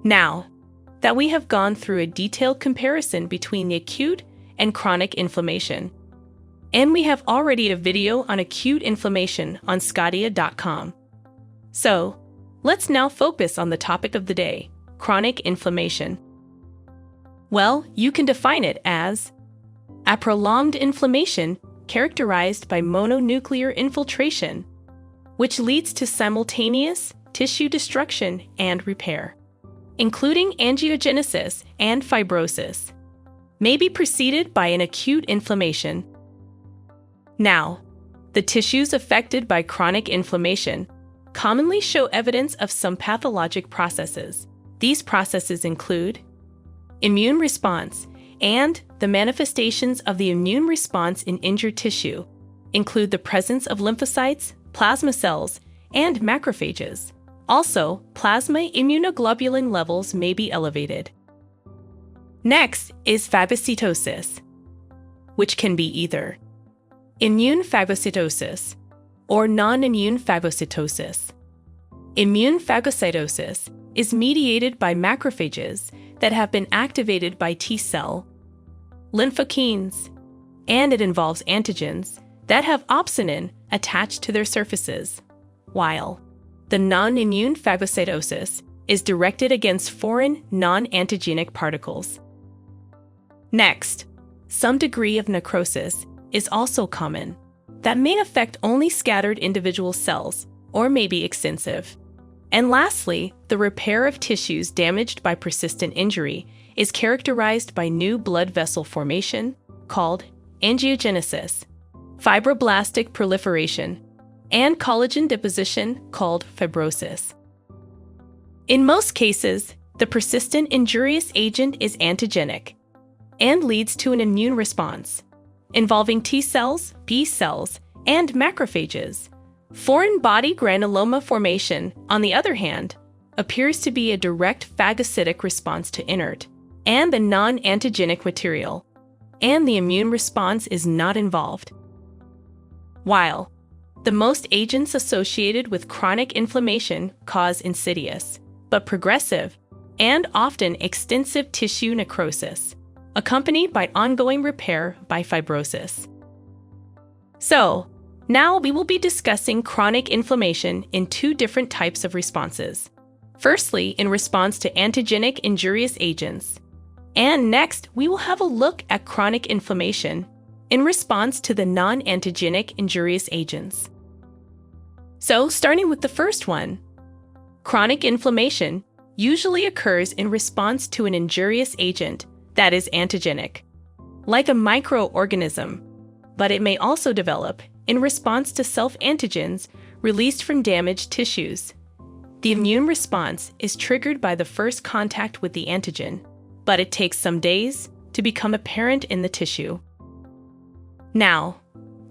Now that we have gone through a detailed comparison between the acute and chronic inflammation, and we have already a video on acute inflammation on sqadia.com. So, let's now focus on the topic of the day, chronic inflammation. Well, you can define it as a prolonged inflammation characterized by mononuclear infiltration, which leads to simultaneous tissue destruction and repair, including angiogenesis and fibrosis, may be preceded by an acute inflammation. Now, the tissues affected by chronic inflammation commonly show evidence of some pathologic processes. These processes include immune response, and the manifestations of the immune response in injured tissue include the presence of lymphocytes, plasma cells, and macrophages. Also, plasma immunoglobulin levels may be elevated. Next is phagocytosis, which can be either immune phagocytosis or non-immune phagocytosis. Immune phagocytosis is mediated by macrophages that have been activated by T-cell lymphokines, and it involves antigens that have opsinin attached to their surfaces, while the non-immune phagocytosis is directed against foreign non-antigenic particles. Next, some degree of necrosis is also common that may affect only scattered individual cells or may be extensive. And lastly, the repair of tissues damaged by persistent injury is characterized by new blood vessel formation, called angiogenesis, fibroblastic proliferation, and collagen deposition, called fibrosis. In most cases, the persistent injurious agent is antigenic and leads to an immune response, involving T cells, B cells, and macrophages. Foreign body granuloma formation, on the other hand, appears to be a direct phagocytic response to inert and the non-antigenic material, and the immune response is not involved. While the most agents associated with chronic inflammation cause insidious, but progressive, and often extensive tissue necrosis, accompanied by ongoing repair by fibrosis. So, now we will be discussing chronic inflammation in two different types of responses. Firstly, in response to antigenic injurious agents, and next we will have a look at chronic inflammation in response to the non-antigenic injurious agents. So, starting with the first one, chronic inflammation usually occurs in response to an injurious agent that is antigenic, like a microorganism, but it may also develop in response to self-antigens released from damaged tissues. The immune response is triggered by the first contact with the antigen, but it takes some days to become apparent in the tissue. Now,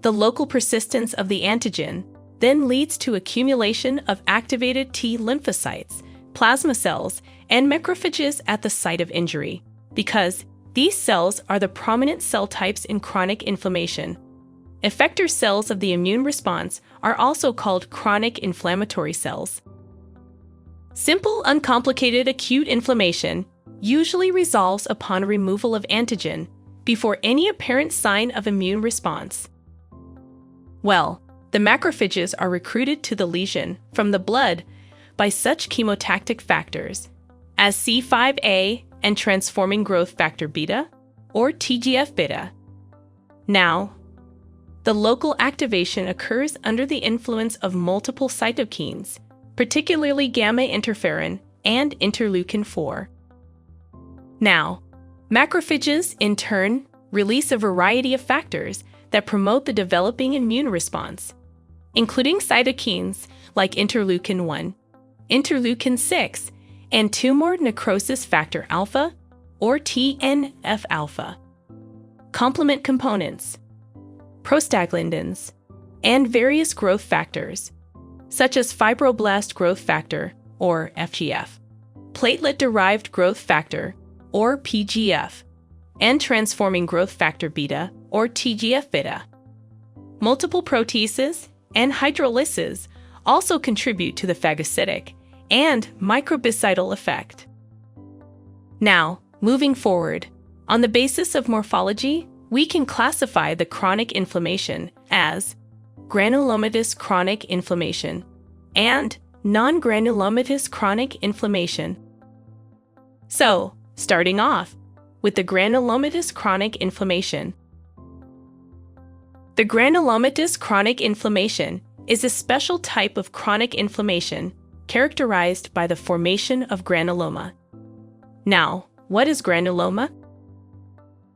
the local persistence of the antigen then leads to accumulation of activated T lymphocytes, plasma cells, and macrophages at the site of injury, because these cells are the prominent cell types in chronic inflammation. Effector cells of the immune response are also called chronic inflammatory cells. Simple, uncomplicated acute inflammation usually resolves upon removal of antigen before any apparent sign of immune response. Well, the macrophages are recruited to the lesion from the blood by such chemotactic factors as C5a and transforming growth factor beta, or TGF-beta. Now, the local activation occurs under the influence of multiple cytokines, particularly gamma interferon and interleukin-4. Now, macrophages, in turn, release a variety of factors that promote the developing immune response, including cytokines like interleukin-1, interleukin-6, and tumor necrosis factor alpha, or TNF-alpha. Complement components, prostaglandins, and various growth factors, such as fibroblast growth factor, or FGF, platelet-derived growth factor, or PGF, and transforming growth factor beta, or TGF-beta. Multiple proteases and hydrolyses also contribute to the phagocytic and microbicidal effect. Now, moving forward, on the basis of morphology, we can classify the chronic inflammation as granulomatous chronic inflammation and non-granulomatous chronic inflammation. So, starting off with the granulomatous chronic inflammation. The granulomatous chronic inflammation is a special type of chronic inflammation characterized by the formation of granuloma. Now, what is granuloma?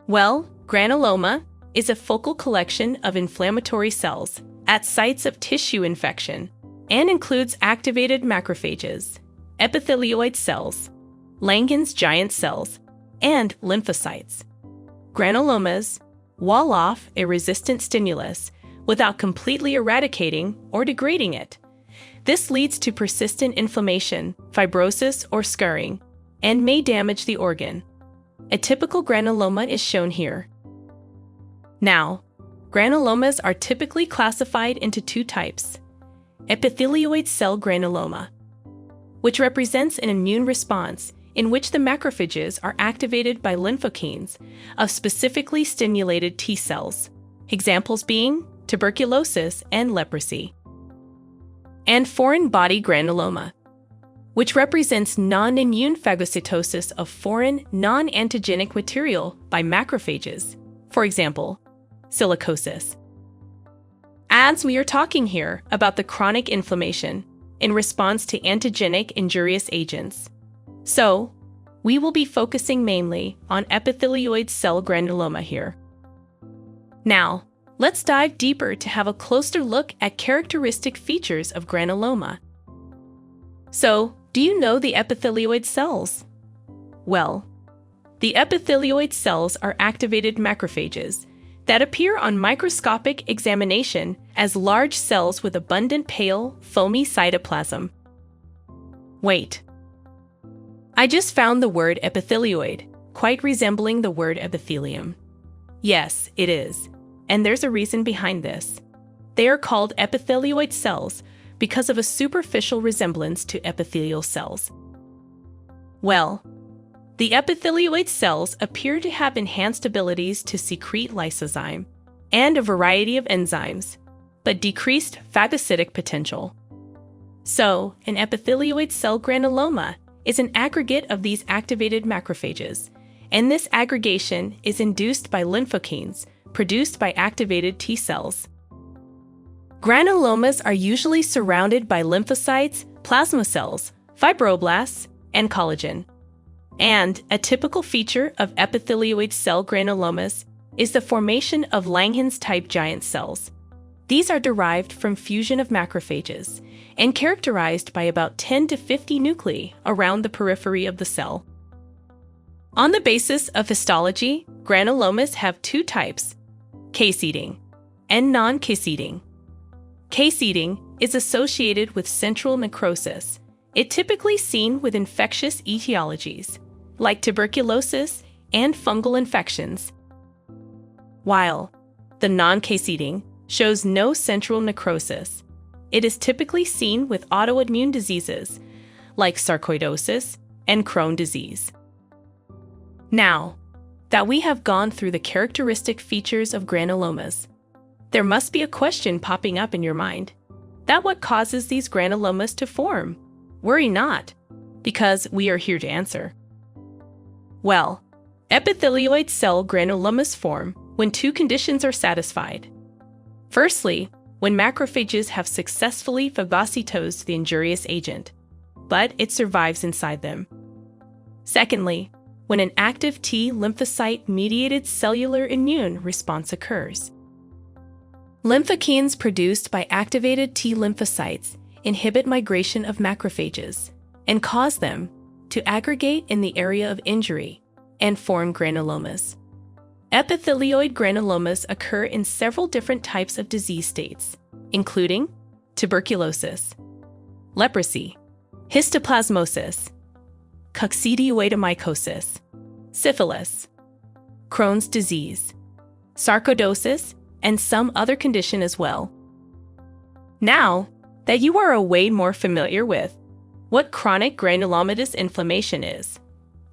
Well, granuloma is a focal collection of inflammatory cells at sites of tissue infection and includes activated macrophages, epithelioid cells, Langerhans giant cells, and lymphocytes. Granulomas wall off a resistant stimulus without completely eradicating or degrading it. This leads to persistent inflammation, fibrosis, or scarring, and may damage the organ. A typical granuloma is shown here. Now, granulomas are typically classified into two types: epithelioid cell granuloma, which represents an immune response in which the macrophages are activated by lymphokines of specifically stimulated T cells, examples being tuberculosis and leprosy. And foreign body granuloma, which represents non-immune phagocytosis of foreign, non-antigenic material by macrophages, for example, silicosis. As we are talking here about the chronic inflammation in response to antigenic injurious agents, so we will be focusing mainly on epithelioid cell granuloma here. Now, let's dive deeper to have a closer look at characteristic features of granuloma. So, do you know the epithelioid cells? Well, the epithelioid cells are activated macrophages that appear on microscopic examination as large cells with abundant pale, foamy cytoplasm. Wait. I just found the word epithelioid, quite resembling the word epithelium. Yes, it is. And there's a reason behind this. They are called epithelioid cells because of a superficial resemblance to epithelial cells. Well, the epithelioid cells appear to have enhanced abilities to secrete lysozyme and a variety of enzymes, but decreased phagocytic potential. So, an epithelioid cell granuloma is an aggregate of these activated macrophages, and this aggregation is induced by lymphokines produced by activated T cells. Granulomas are usually surrounded by lymphocytes, plasma cells, fibroblasts, and collagen. And a typical feature of epithelioid cell granulomas is the formation of Langerhans-type giant cells. These are derived from fusion of macrophages and characterized by about 10 to 50 nuclei around the periphery of the cell. On the basis of histology, granulomas have two types: case-eating and non-case-eating. Case-eating is associated with central necrosis. It typically seen with infectious etiologies, like tuberculosis and fungal infections, while the non-case-eating shows no central necrosis. It is typically seen with autoimmune diseases, like sarcoidosis and Crohn's disease. Now, that we have gone through the characteristic features of granulomas, there must be a question popping up in your mind. That what causes these granulomas to form? Worry not, because we are here to answer. Well, epithelioid cell granulomas form when two conditions are satisfied. Firstly, when macrophages have successfully phagocytosed the injurious agent, but it survives inside them. Secondly, when an active T lymphocyte-mediated cellular immune response occurs. Lymphokines produced by activated T lymphocytes inhibit migration of macrophages and cause them to aggregate in the area of injury and form granulomas. Epithelioid granulomas occur in several different types of disease states, including tuberculosis, leprosy, histoplasmosis, coccidioidomycosis, syphilis, Crohn's disease, sarcoidosis, and some other condition as well. Now that you are way more familiar with what chronic granulomatous inflammation is,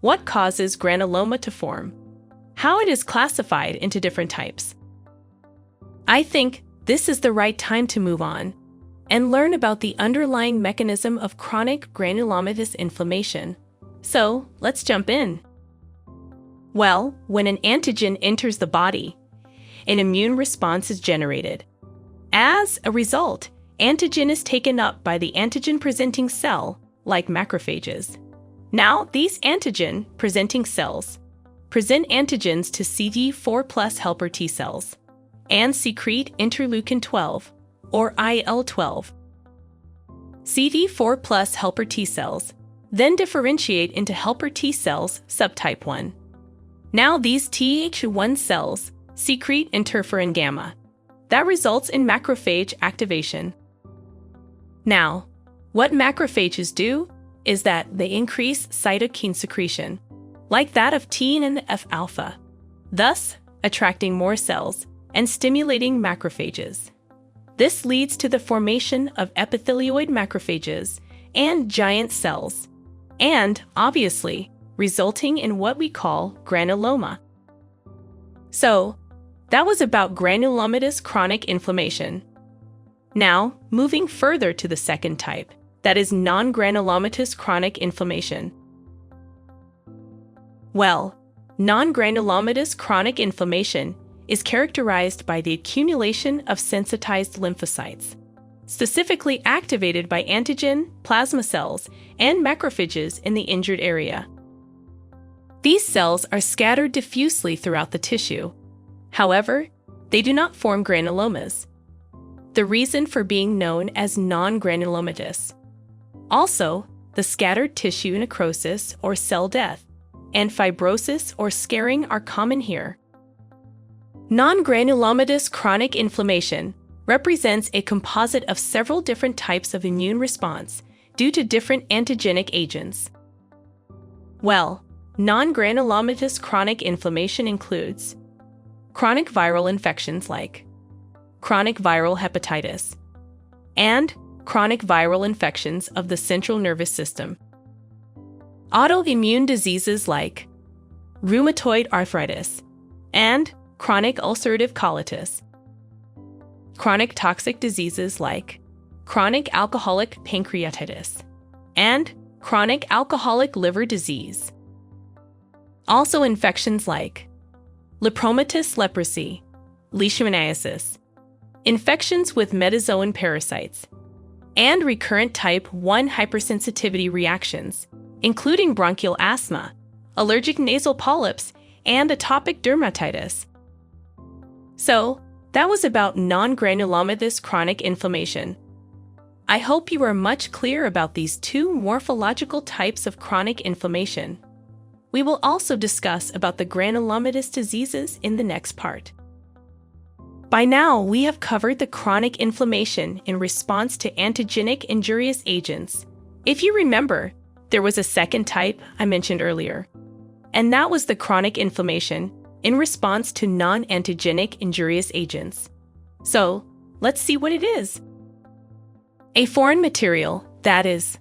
what causes granuloma to form, how it is classified into different types. I think this is the right time to move on and learn about the underlying mechanism of chronic granulomatous inflammation. So, let's jump in. Well, when an antigen enters the body, an immune response is generated. As a result, antigen is taken up by the antigen-presenting cell, like macrophages. Now, these antigen-presenting cells present antigens to CD4+ helper T cells and secrete interleukin-12, or IL-12. CD4+ helper T cells then differentiate into helper T cells subtype 1. Now these Th1 cells secrete interferon gamma. That results in macrophage activation. Now, what macrophages do is that they increase cytokine secretion, like that of TNF-alpha, thus attracting more cells and stimulating macrophages. This leads to the formation of epithelioid macrophages and giant cells, and, obviously, resulting in what we call granuloma. So, that was about granulomatous chronic inflammation. Now, moving further to the second type, that is non-granulomatous chronic inflammation. Well, non-granulomatous chronic inflammation is characterized by the accumulation of sensitized lymphocytes, specifically activated by antigen, plasma cells, and macrophages in the injured area. These cells are scattered diffusely throughout the tissue. However, they do not form granulomas, the reason for being known as non-granulomatous. Also, the scattered tissue necrosis or cell death and fibrosis or scarring are common here. Non-granulomatous chronic inflammation represents a composite of several different types of immune response due to different antigenic agents. Well, non-granulomatous chronic inflammation includes chronic viral infections like chronic viral hepatitis and chronic viral infections of the central nervous system, autoimmune diseases like rheumatoid arthritis and chronic ulcerative colitis, chronic toxic diseases like chronic alcoholic pancreatitis, and chronic alcoholic liver disease. Also infections like lepromatous leprosy, leishmaniasis, infections with metazoan parasites, and recurrent type 1 hypersensitivity reactions, including bronchial asthma, allergic nasal polyps, and atopic dermatitis. So, that was about non-granulomatous chronic inflammation. I hope you are much clearer about these two morphological types of chronic inflammation. We will also discuss about the granulomatous diseases in the next part. By now, we have covered the chronic inflammation in response to antigenic injurious agents. If you remember, there was a second type I mentioned earlier, and that was the chronic inflammation in response to non-antigenic injurious agents. So, let's see what it is. A foreign material that is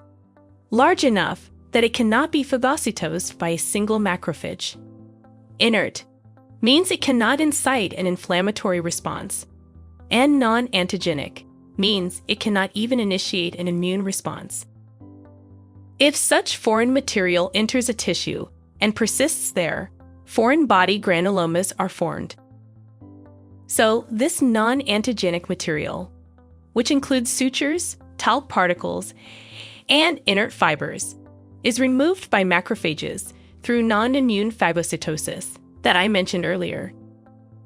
large enough that it cannot be phagocytosed by a single macrophage. Inert means it cannot incite an inflammatory response. And non-antigenic means it cannot even initiate an immune response. If such foreign material enters a tissue and persists there, foreign body granulomas are formed. So, this non-antigenic material, which includes sutures, talc particles, and inert fibers, is removed by macrophages through non-immune phagocytosis that I mentioned earlier.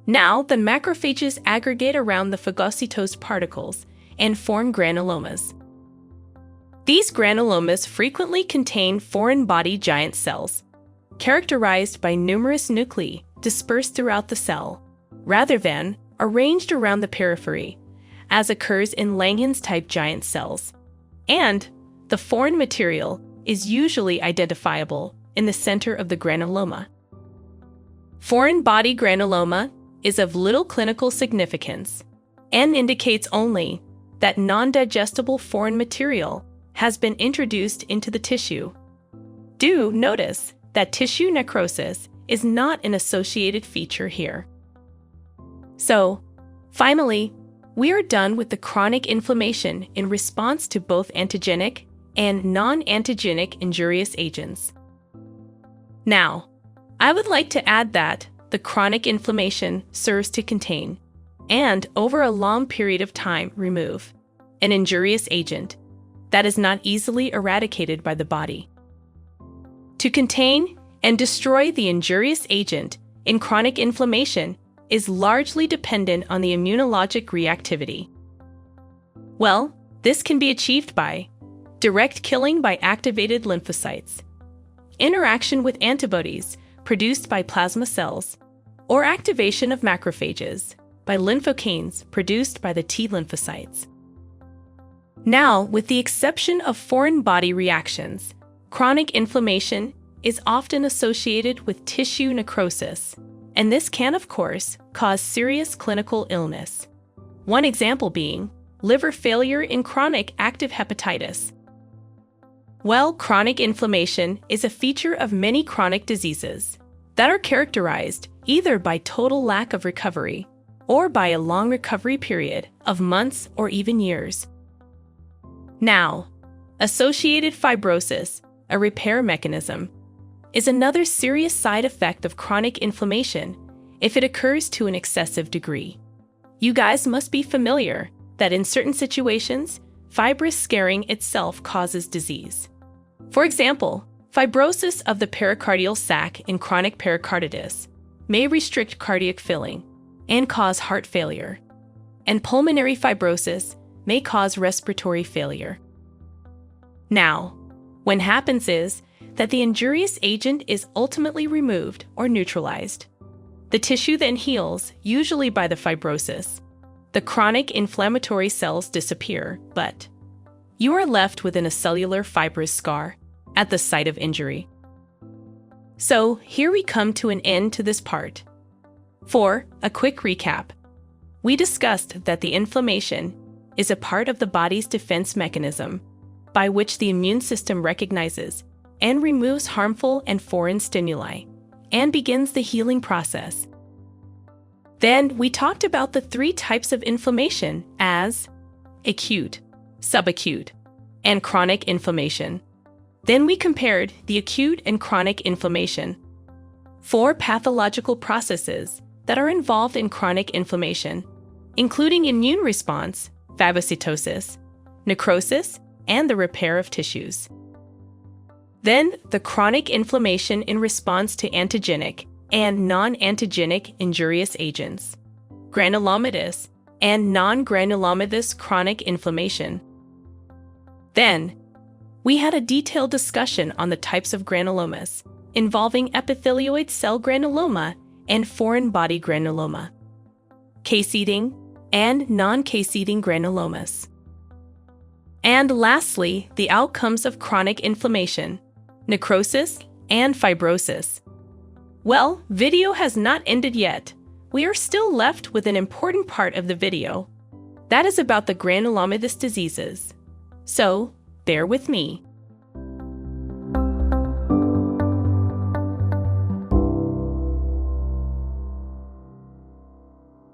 Now, the macrophages aggregate around the phagocytosed particles and form granulomas. These granulomas frequently contain foreign body giant cells, characterized by numerous nuclei dispersed throughout the cell, rather than arranged around the periphery, as occurs in Langhans-type giant cells. And the foreign material is usually identifiable in the center of the granuloma. Foreign body granuloma is of little clinical significance and indicates only that non-digestible foreign material has been introduced into the tissue. Do notice that tissue necrosis is not an associated feature here. So, finally, we are done with the chronic inflammation in response to both antigenic and non-antigenic injurious agents. Now, I would like to add that the chronic inflammation serves to contain, and over a long period of time remove, an injurious agent that is not easily eradicated by the body. To contain and destroy the injurious agent in chronic inflammation is largely dependent on the immunologic reactivity. Well, this can be achieved by direct killing by activated lymphocytes, interaction with antibodies produced by plasma cells, or activation of macrophages by lymphokines produced by the T lymphocytes. Now, with the exception of foreign body reactions, chronic inflammation is often associated with tissue necrosis, and this can, of course, cause serious clinical illness. One example being liver failure in chronic active hepatitis. Well, chronic inflammation is a feature of many chronic diseases that are characterized either by total lack of recovery or by a long recovery period of months or even years. Now, associated fibrosis, a repair mechanism, is another serious side effect of chronic inflammation if it occurs to an excessive degree. You guys must be familiar that in certain situations, fibrous scarring itself causes disease. For example, fibrosis of the pericardial sac in chronic pericarditis may restrict cardiac filling and cause heart failure, and pulmonary fibrosis may cause respiratory failure. Now, what happens is that the injurious agent is ultimately removed or neutralized. The tissue then heals, usually by the fibrosis. The chronic inflammatory cells disappear, but you are left within a cellular fibrous scar at the site of injury. So here we come to an end to this part. For a quick recap, we discussed that the inflammation is a part of the body's defense mechanism by which the immune system recognizes and removes harmful and foreign stimuli and begins the healing process. Then we talked about the 3 types of inflammation as acute, subacute, and chronic inflammation. Then we compared the acute and chronic inflammation. 4 pathological processes that are involved in chronic inflammation, including immune response, phagocytosis, necrosis, and the repair of tissues. Then, the chronic inflammation in response to antigenic and non-antigenic injurious agents, granulomatous and non-granulomatous chronic inflammation. Then, we had a detailed discussion on the types of granulomas, involving epithelioid cell granuloma and foreign body granuloma, case-eating and non-case-eating granulomas. And lastly, the outcomes of chronic inflammation, necrosis, and fibrosis. Well, video has not ended yet. We are still left with an important part of the video. That is about the granulomatous diseases. So, bear with me.